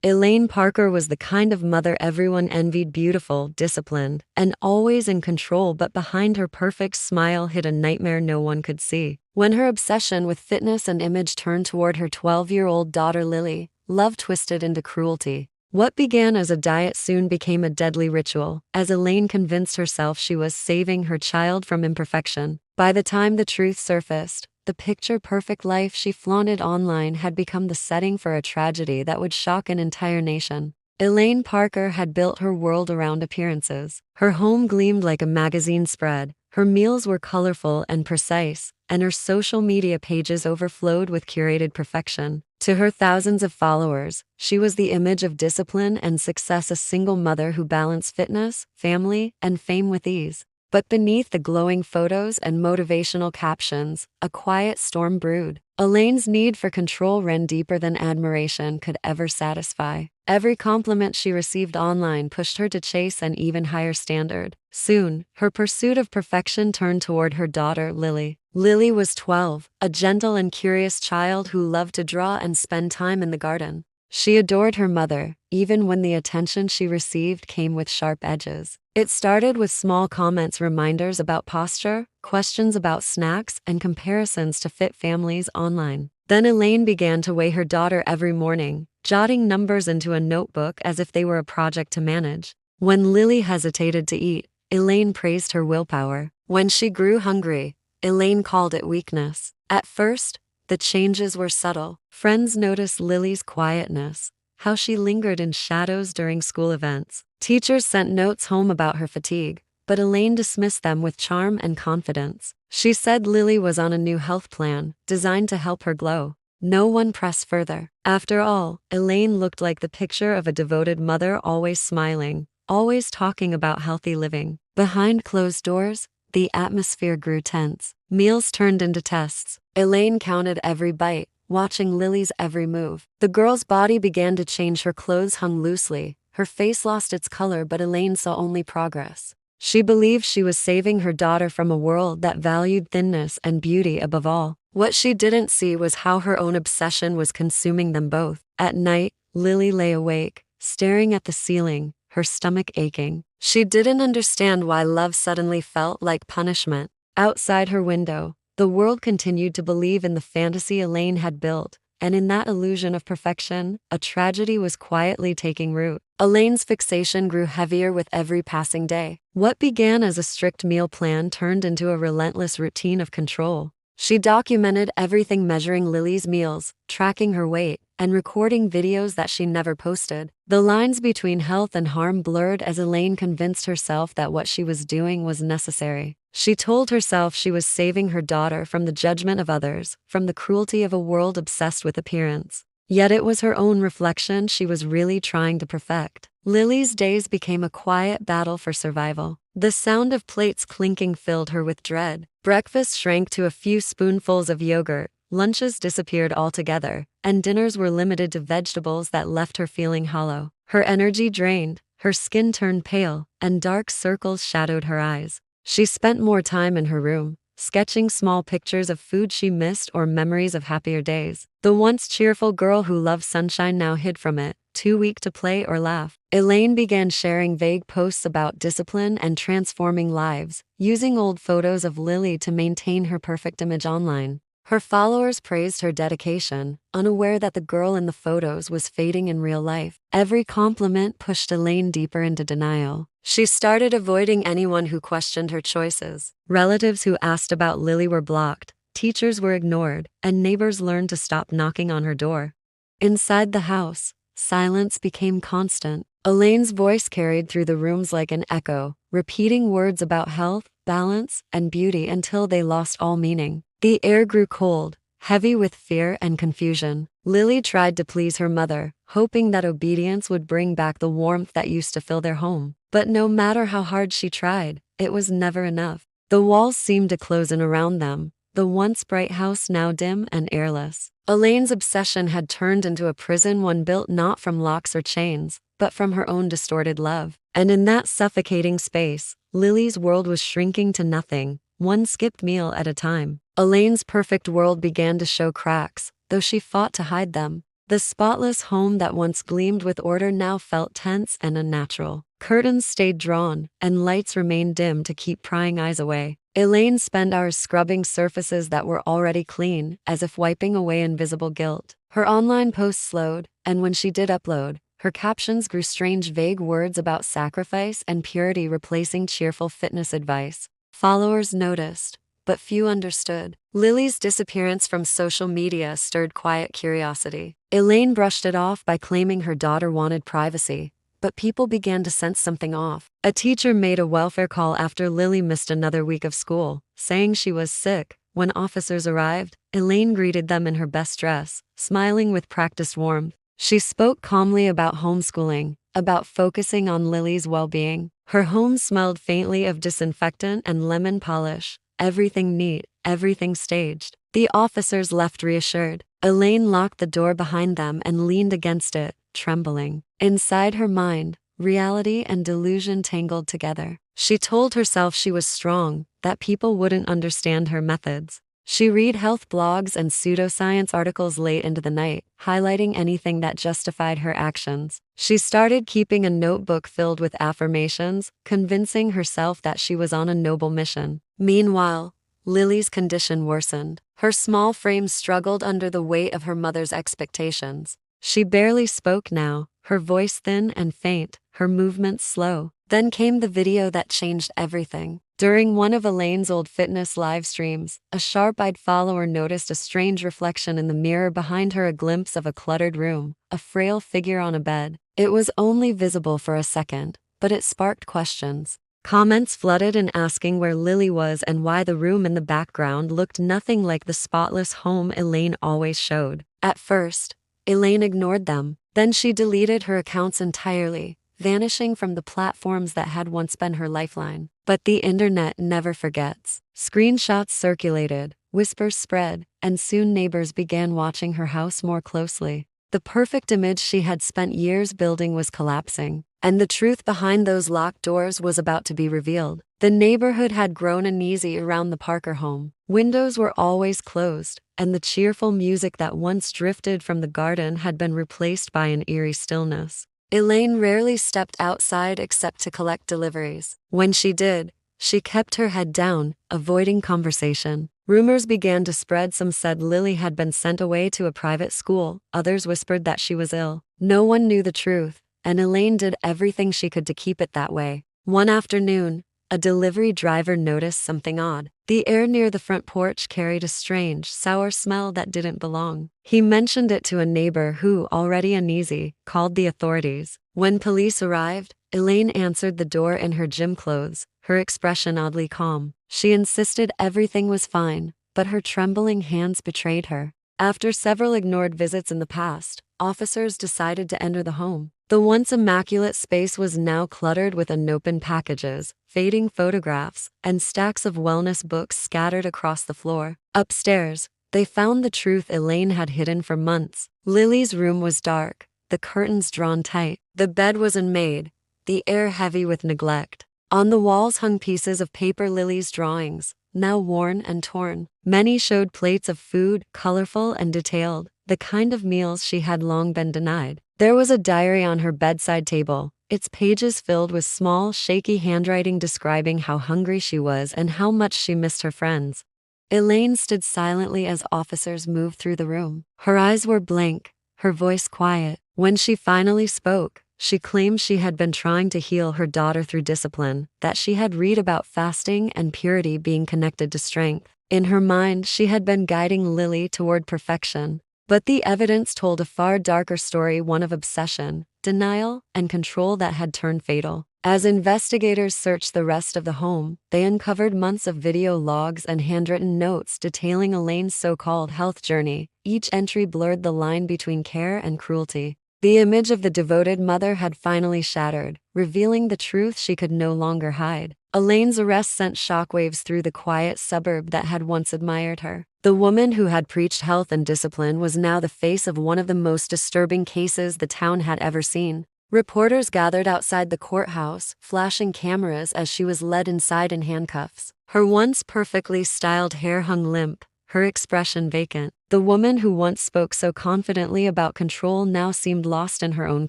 Elaine Parker was the kind of mother everyone envied: beautiful, disciplined, and always in control, but behind her perfect smile hid a nightmare no one could see. When her obsession with fitness and image turned toward her 12-year-old daughter Lily, love twisted into cruelty. What began as a diet soon became a deadly ritual, as Elaine convinced herself she was saving her child from imperfection. By the time the truth surfaced, the picture-perfect life she flaunted online had become the setting for a tragedy that would shock an entire nation. Elaine Parker had built her world around appearances. Her home gleamed like a magazine spread, her meals were colorful and precise, and her social media pages overflowed with curated perfection. To her thousands of followers, she was the image of discipline and success, a single mother who balanced fitness, family, and fame with ease. But beneath the glowing photos and motivational captions, a quiet storm brewed. Elaine's need for control ran deeper than admiration could ever satisfy. Every compliment she received online pushed her to chase an even higher standard. Soon, her pursuit of perfection turned toward her daughter, Lily. Lily was 12, a gentle and curious child who loved to draw and spend time in the garden. She adored her mother, even when the attention she received came with sharp edges. It started with small comments, reminders about posture, questions about snacks, and comparisons to fit families online. Then Elaine began to weigh her daughter every morning, jotting numbers into a notebook as if they were a project to manage. When Lily hesitated to eat, Elaine praised her willpower. When she grew hungry, Elaine called it weakness. At first, the changes were subtle. Friends noticed Lily's quietness, how she lingered in shadows during school events. Teachers sent notes home about her fatigue, but Elaine dismissed them with charm and confidence. She said Lily was on a new health plan, designed to help her glow. No one pressed further. After all, Elaine looked like the picture of a devoted mother, always smiling, always talking about healthy living. Behind closed doors, the atmosphere grew tense. Meals turned into tests. Elaine counted every bite, watching Lily's every move. The girl's body began to change. Her clothes hung loosely, her face lost its color, but Elaine saw only progress. She believed she was saving her daughter from a world that valued thinness and beauty above all. What she didn't see was how her own obsession was consuming them both. At night, Lily lay awake, staring at the ceiling, her stomach aching. She didn't understand why love suddenly felt like punishment. Outside her window, the world continued to believe in the fantasy Elaine had built, and in that illusion of perfection, a tragedy was quietly taking root. Elaine's fixation grew heavier with every passing day. What began as a strict meal plan turned into a relentless routine of control. She documented everything, measuring Lily's meals, tracking her weight, and recording videos that she never posted. The lines between health and harm blurred as Elaine convinced herself that what she was doing was necessary. She told herself she was saving her daughter from the judgment of others, from the cruelty of a world obsessed with appearance. Yet it was her own reflection she was really trying to perfect. Lily's days became a quiet battle for survival. The sound of plates clinking filled her with dread. Breakfast shrank to a few spoonfuls of yogurt, lunches disappeared altogether, and dinners were limited to vegetables that left her feeling hollow. Her energy drained, her skin turned pale, and dark circles shadowed her eyes. She spent more time in her room, sketching small pictures of food she missed or memories of happier days. The once cheerful girl who loved sunshine now hid from it, too weak to play or laugh. Elaine began sharing vague posts about discipline and transforming lives, using old photos of Lily to maintain her perfect image online. Her followers praised her dedication, unaware that the girl in the photos was fading in real life. Every compliment pushed Elaine deeper into denial. She started avoiding anyone who questioned her choices. Relatives who asked about Lily were blocked, teachers were ignored, and neighbors learned to stop knocking on her door. Inside the house, silence became constant. Elaine's voice carried through the rooms like an echo, repeating words about health, balance, and beauty until they lost all meaning. The air grew cold, heavy with fear and confusion. Lily tried to please her mother, hoping that obedience would bring back the warmth that used to fill their home. But no matter how hard she tried, it was never enough. The walls seemed to close in around them, the once bright house now dim and airless. Elaine's obsession had turned into a prison, one built not from locks or chains, but from her own distorted love. And in that suffocating space, Lily's world was shrinking to nothing, one skipped meal at a time. Elaine's perfect world began to show cracks, though she fought to hide them. The spotless home that once gleamed with order now felt tense and unnatural. Curtains stayed drawn, and lights remained dim to keep prying eyes away. Elaine spent hours scrubbing surfaces that were already clean, as if wiping away invisible guilt. Her online posts slowed, and when she did upload, her captions grew strange vague words about sacrifice and purity replacing cheerful fitness advice. Followers noticed, but few understood. Lily's disappearance from social media stirred quiet curiosity. Elaine brushed it off by claiming her daughter wanted privacy, but people began to sense something off. A teacher made a welfare call after Lily missed another week of school, saying she was sick. When officers arrived, Elaine greeted them in her best dress, smiling with practiced warmth. She spoke calmly about homeschooling, about focusing on Lily's well-being. Her home smelled faintly of disinfectant and lemon polish, everything neat, everything staged. The officers left reassured. Elaine locked the door behind them and leaned against it, trembling. Inside her mind, reality and delusion tangled together. She told herself she was strong, that people wouldn't understand her methods. She read health blogs and pseudoscience articles late into the night, highlighting anything that justified her actions. She started keeping a notebook filled with affirmations, convincing herself that she was on a noble mission. Meanwhile, Lily's condition worsened. Her small frame struggled under the weight of her mother's expectations. She barely spoke now, her voice thin and faint, her movements slow. Then came the video that changed everything. During one of Elaine's old fitness live streams, a sharp-eyed follower noticed a strange reflection in the mirror behind her, a glimpse of a cluttered room, a frail figure on a bed. It was only visible for a second, but it sparked questions. Comments flooded in asking where Lily was and why the room in the background looked nothing like the spotless home Elaine always showed. At first, Elaine ignored them. Then she deleted her accounts entirely, vanishing from the platforms that had once been her lifeline. But the internet never forgets. Screenshots circulated, whispers spread, and soon neighbors began watching her house more closely. The perfect image she had spent years building was collapsing, and the truth behind those locked doors was about to be revealed. The neighborhood had grown uneasy around the Parker home. Windows were always closed, and the cheerful music that once drifted from the garden had been replaced by an eerie stillness. Elaine rarely stepped outside except to collect deliveries. When she did, she kept her head down, avoiding conversation. Rumors began to spread. Some said Lily had been sent away to a private school, others whispered that she was ill. No one knew the truth, and Elaine did everything she could to keep it that way. One afternoon, a delivery driver noticed something odd. The air near the front porch carried a strange, sour smell that didn't belong. He mentioned it to a neighbor who, already uneasy, called the authorities. When police arrived, Elaine answered the door in her gym clothes, her expression oddly calm. She insisted everything was fine, but her trembling hands betrayed her. After several ignored visits in the past, officers decided to enter the home. The once immaculate space was now cluttered with unopened packages, fading photographs, and stacks of wellness books scattered across the floor. Upstairs, they found the truth Elaine had hidden for months. Lily's room was dark, the curtains drawn tight. The bed was unmade, the air heavy with neglect. On the walls hung pieces of paper, Lily's drawings, now worn and torn. Many showed plates of food, colorful and detailed, the kind of meals she had long been denied. There was a diary on her bedside table, its pages filled with small, shaky handwriting describing how hungry she was and how much she missed her friends. Elaine stood silently as officers moved through the room. Her eyes were blank, her voice quiet. When she finally spoke, she claimed she had been trying to heal her daughter through discipline, that she had read about fasting and purity being connected to strength. In her mind, she had been guiding Lily toward perfection. But the evidence told a far darker story, one of obsession, denial, and control that had turned fatal. As investigators searched the rest of the home, they uncovered months of video logs and handwritten notes detailing Elaine's so-called health journey. Each entry blurred the line between care and cruelty. The image of the devoted mother had finally shattered, revealing the truth she could no longer hide. Elaine's arrest sent shockwaves through the quiet suburb that had once admired her. The woman who had preached health and discipline was now the face of one of the most disturbing cases the town had ever seen. Reporters gathered outside the courthouse, flashing cameras as she was led inside in handcuffs. Her once perfectly styled hair hung limp, her expression vacant. The woman who once spoke so confidently about control now seemed lost in her own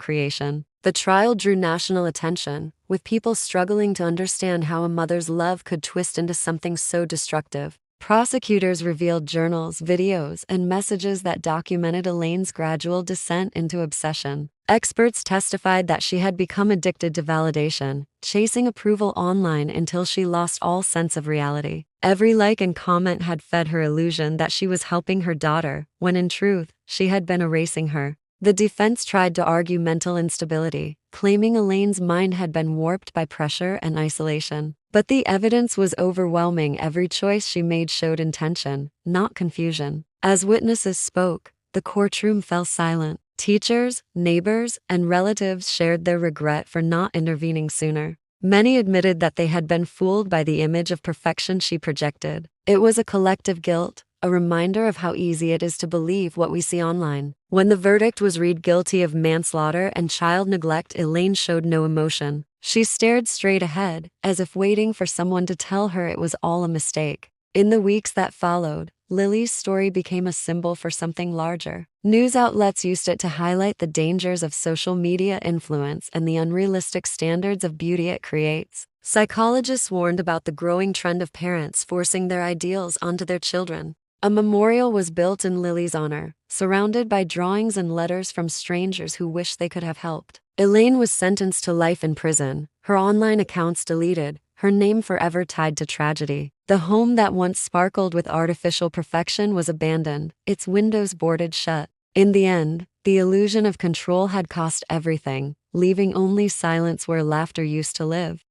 creation. The trial drew national attention, with people struggling to understand how a mother's love could twist into something so destructive. Prosecutors revealed journals, videos, and messages that documented Elaine's gradual descent into obsession. Experts testified that she had become addicted to validation, chasing approval online until she lost all sense of reality. Every like and comment had fed her illusion that she was helping her daughter, when in truth, she had been erasing her. The defense tried to argue mental instability, claiming Elaine's mind had been warped by pressure and isolation. But the evidence was overwhelming. Every choice she made showed intention, not confusion. As witnesses spoke, the courtroom fell silent. Teachers, neighbors, and relatives shared their regret for not intervening sooner. Many admitted that they had been fooled by the image of perfection she projected. It was a collective guilt, a reminder of how easy it is to believe what we see online. When the verdict was read guilty of manslaughter and child neglect, Elaine showed no emotion. She stared straight ahead, as if waiting for someone to tell her it was all a mistake. In the weeks that followed, Lily's story became a symbol for something larger. News outlets used it to highlight the dangers of social media influence and the unrealistic standards of beauty it creates. Psychologists warned about the growing trend of parents forcing their ideals onto their children. A memorial was built in Lily's honor, surrounded by drawings and letters from strangers who wished they could have helped. Elaine was sentenced to life in prison, her online accounts deleted, her name forever tied to tragedy. The home that once sparkled with artificial perfection was abandoned, its windows boarded shut. In the end, the illusion of control had cost everything, leaving only silence where laughter used to live.